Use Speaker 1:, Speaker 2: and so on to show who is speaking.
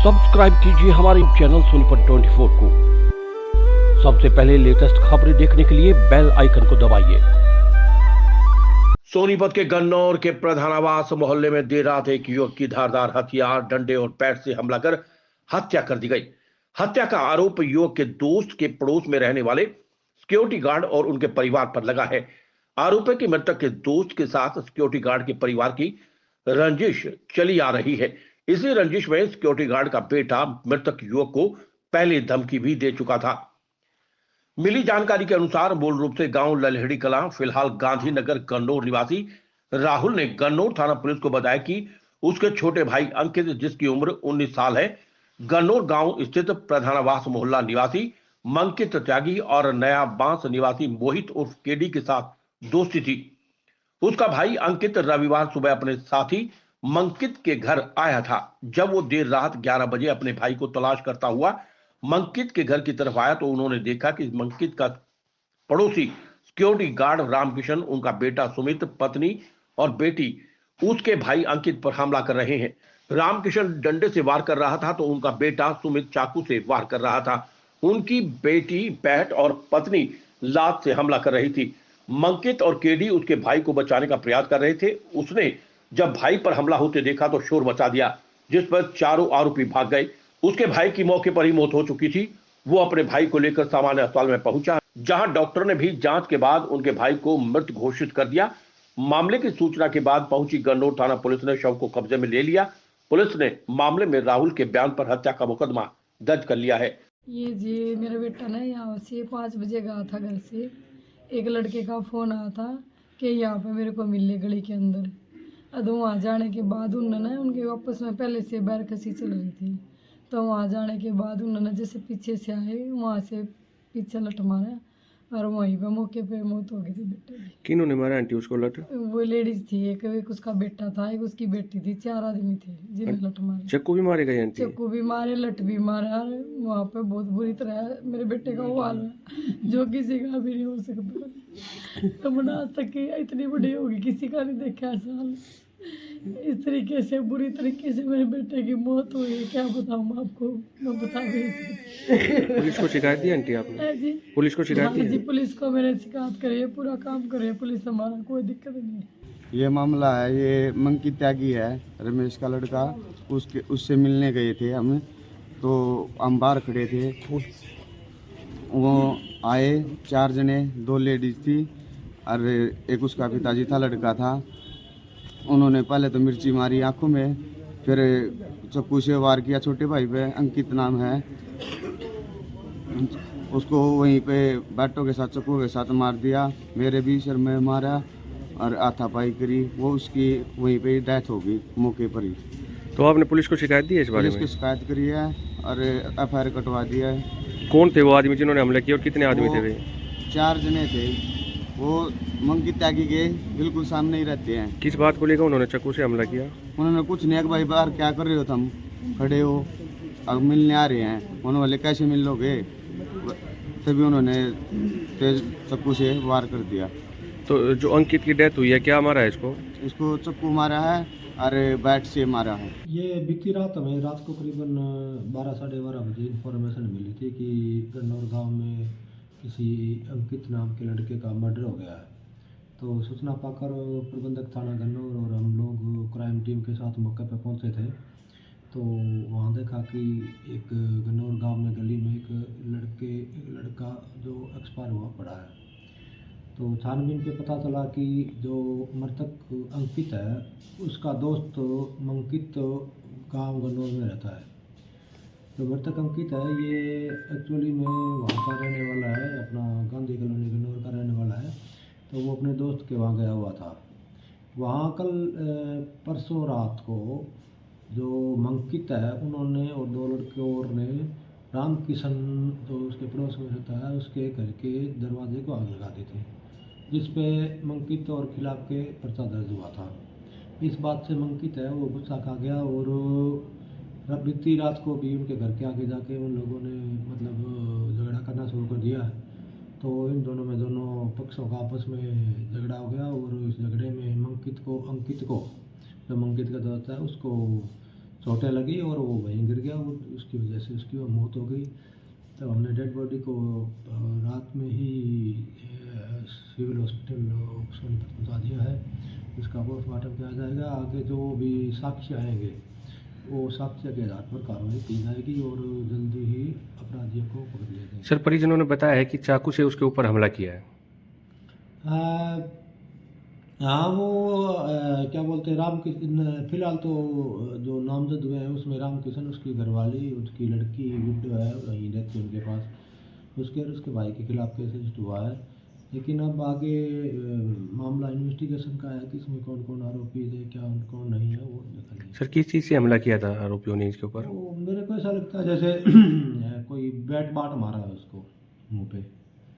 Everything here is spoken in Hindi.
Speaker 1: सब्सक्राइब कीजिए हमारे चैनल सोनीपत 24 को। सबसे पहले लेटेस्ट खबरें देखने के लिए बेल आइकन को दबाइए। सोनीपत के गन्नौर के प्रधान आवास मोहल्ले में देर रात एक युवक की धारदार हथियार, डंडे और पैर से हमला कर हत्या कर दी गई। हत्या का आरोप युवक के दोस्त के पड़ोस में रहने वाले सिक्योरिटी गार्ड और उनके परिवार पर लगा है। आरोप है कि मृतक के दोस्त के साथ सिक्योरिटी गार्ड के परिवार की रंजिश चली आ रही है। इसी रंजिश में सिक्योरिटी गार्ड का बेटा मृतक युवक को पहले धमकी भी दे चुका था। मिली जानकारी के अनुसार मूल रूप से गांव ललहेड़ी कलां फिलहाल गांधीनगर गन्नौर निवासी राहुल ने गन्नौर थाना पुलिस को बताया कि उसके छोटे भाई अंकित, जिसकी उम्र 19 साल है, गन्नौर गांव स्थित प्रधानावास मोहल्ला निवासी मंकित त्यागी और नया बांस निवासी मोहित उर्फ केडी के साथ दोस्ती थी। उसका भाई अंकित रविवार सुबह अपने साथी मंकित के घर आया था। जब वो देर रात 11 बजे अपने भाई को तलाश करता हुआ मंकित के घर की तरफ आया तो उन्होंने देखा कि मंकित का पड़ोसी सिक्योरिटी गार्ड रामकिशन, उनका बेटा सुमित, पत्नी और बेटी उसके भाई अंकित पर हमला कर रहे हैं। रामकिशन डंडे से वार कर रहा था तो उनका बेटा सुमित चाकू से वार कर रहा था। उनकी बेटी बैट और पत्नी लात से हमला कर रही थी। मंकित और केडी उसके भाई को बचाने का प्रयास कर रहे थे। उसने जब भाई पर हमला होते देखा तो शोर मचा दिया, जिस पर चारों आरोपी भाग गए। उसके भाई की मौके पर ही मौत हो चुकी थी। वो अपने भाई को लेकर सामान्य अस्पताल में पहुंचा, जहां डॉक्टर ने भी जांच के बाद उनके भाई को मृत घोषित कर दिया। मामले की सूचना के बाद पहुंची गन्नौर थाना पुलिस ने शव को कब्जे में ले लिया। पुलिस ने मामले में राहुल के बयान पर हत्या का मुकदमा दर्ज कर लिया है।
Speaker 2: ये जी मेरा बेटा ना यहाँ से 5 बजे गया था घर से। एक लड़के का फ़ोन आया था कि यहाँ पे मेरे को मिल ले गली के अंदर। अब वहाँ जाने के बाद उन्होंने उनके आपस में पहले से बैरकसी चल रही थी, तो वहाँ जाने के बाद उन्होंने जैसे पीछे से आए, वहाँ से पीछे लठ मारा और वहीं पे मौके पे मौत हो गई थी बेटे की।
Speaker 3: किन्होंने मारा आंटी उसको लठ?
Speaker 2: वो लेडीज थी, एक उसका बेटा था, एक उसकी बेटी थी, 4 आदमी थे जिन्हें लठ मारे।
Speaker 3: चक्कू भी मारे गए आंटी?
Speaker 2: चक्कू भी मारे, लठ भी मारा। वहाँ पे बहुत बुरी तरह मेरे बेटे का वो हाल है जो किसी का भी नहीं हो सकता। तो मैं आज तक इतनी बड़ी होगी किसी का नहीं देखा ऐसा हाल। इस तरीके से बुरी तरीके से मेरे बेटे की मौत हुई है, क्या बताऊँ मैं आपको, मैं बता नहीं सकती।
Speaker 3: पुलिस को शिकायत दी आंटी आपने?
Speaker 2: जी
Speaker 3: पुलिस को शिकायत
Speaker 2: जी,
Speaker 3: दी?
Speaker 2: पुलिस को मैंने शिकायत करी है, पूरा काम करे है पुलिस, हमारा कोई दिक्कत नहीं है।
Speaker 4: ये मामला है, ये मंकित त्यागी है, रमेश का लड़का। उससे मिलने गए थे हम, तो हम बाहर खड़े थे। वो आए 4 जने, 2 लेडीज थी और एक उसका पिताजी था, लड़का था। उन्होंने पहले तो मिर्ची मारी आंखों में, फिर चाकू से वार किया छोटे भाई पे, अंकित नाम है। उसको वहीं पे बैटों के साथ, चाकू के साथ मार दिया। मेरे भी सिर में मारा और हाथापाई करी। वो उसकी वहीं पे डेथ हो गई मौके पर ही।
Speaker 3: तो आपने पुलिस को शिकायत दी है इस बारे में?
Speaker 4: पुलिस की शिकायत करी है और FIR कटवा दिया है।
Speaker 3: कौन थे वो आदमी जिन्होंने हमला किया और कितने आदमी थे वे?
Speaker 4: 4 जने थे। वो मंकित त्यागी के बिल्कुल सामने ही रहते हैं।
Speaker 3: किस बात को लेकर उन्होंने चाकू से हमला किया?
Speaker 4: उन्होंने कुछ नहीं, भाई बाहर क्या कर रहे हो तुम, खड़े हो, अब मिलने आ रहे हैं। उन्होंने बोले कैसे मिल लोगे, तभी उन्होंने तेज चाकू से वार कर दिया।
Speaker 3: तो जो अंकित की डेथ हुई है, क्या मारा है इसको?
Speaker 4: इसको चाकू मारा है और बैट से मारा है।
Speaker 5: ये बीती रात हमें रात को करीबन 12 साढ़े 12 बजे इन्फॉर्मेशन मिली थी कि गन्नौर गांव में किसी अंकित नाम के लड़के का मर्डर हो गया है। तो सूचना पाकर प्रबंधक थाना गन्नौर और हम लोग क्राइम टीम के साथ मौके पर पहुंचे थे। तो वहाँ देखा कि एक गन्नौर गांव में गली में एक लड़का जो एक्सपायर हुआ पड़ा है। तो छानबीन पे पता चला कि जो मृतक अंकित है, उसका दोस्त मंकित गांव गन्नौर में रहता है। तो मृतक अंकित है, ये एक्चुअली में वहाँ का रहने वाला है, अपना गांधी कॉलोनी गन्नौर का रहने वाला है। तो वो अपने दोस्त के वहाँ गया हुआ था। वहाँ कल परसों रात को जो मंकित है, उन्होंने और 2 लड़के और ने रामकिशन, जो उसके पड़ोस में रहता है, उसके घर के दरवाजे को आग लगा दी थी, जिस पे मंकित और खिलाफ के पर्चा दर्ज हुआ था। इस बात से मंकित है वो गुस्सा खा गया और बीती रात को भी उनके घर के आगे जाके उन लोगों ने मतलब झगड़ा करना शुरू कर दिया। तो इन दोनों पक्षों का आपस में झगड़ा हो गया और इस झगड़े में अंकित को, जो मंकित का दोस्त है, उसको चोटें लगी और वो वहीं गिर गया, वो उसकी वजह से उसकी वो मौत हो गई। तो हमने डेड बॉडी को रात में ही सिविल हॉस्पिटल सोनीपत पहुँचा दिया है। इसका पोस्टमार्टम किया जाएगा। आगे जो भी साक्ष्य आएंगे वो साक्ष्य के आधार पर कार्रवाई की जाएगी और जल्दी ही अपराधियों को पकड़ लिया जाएगा।
Speaker 3: सर परिजनों ने बताया है कि चाकू से उसके ऊपर हमला किया है।
Speaker 5: हाँ वो क्या बोलते हैं फिलहाल तो जो नामजद हुए हैं उसमें राम किशन, उसकी घरवाली, उसकी लड़की विडो है, वहीं रहती है उनके पास, उसके भाई के खिलाफ केस रजिस्टर हुआ है। लेकिन अब आगे मामला इन्वेस्टिगेशन का है कि इसमें कौन कौन आरोपी है, क्या कौन नहीं है, वो देखा जाएगा।
Speaker 3: सर किस चीज़ से हमला किया था आरोपियों ने इसके ऊपर?
Speaker 5: तो मेरे को ऐसा लगता है जैसे कोई बैट बाट मारा है उसको मुंह पे।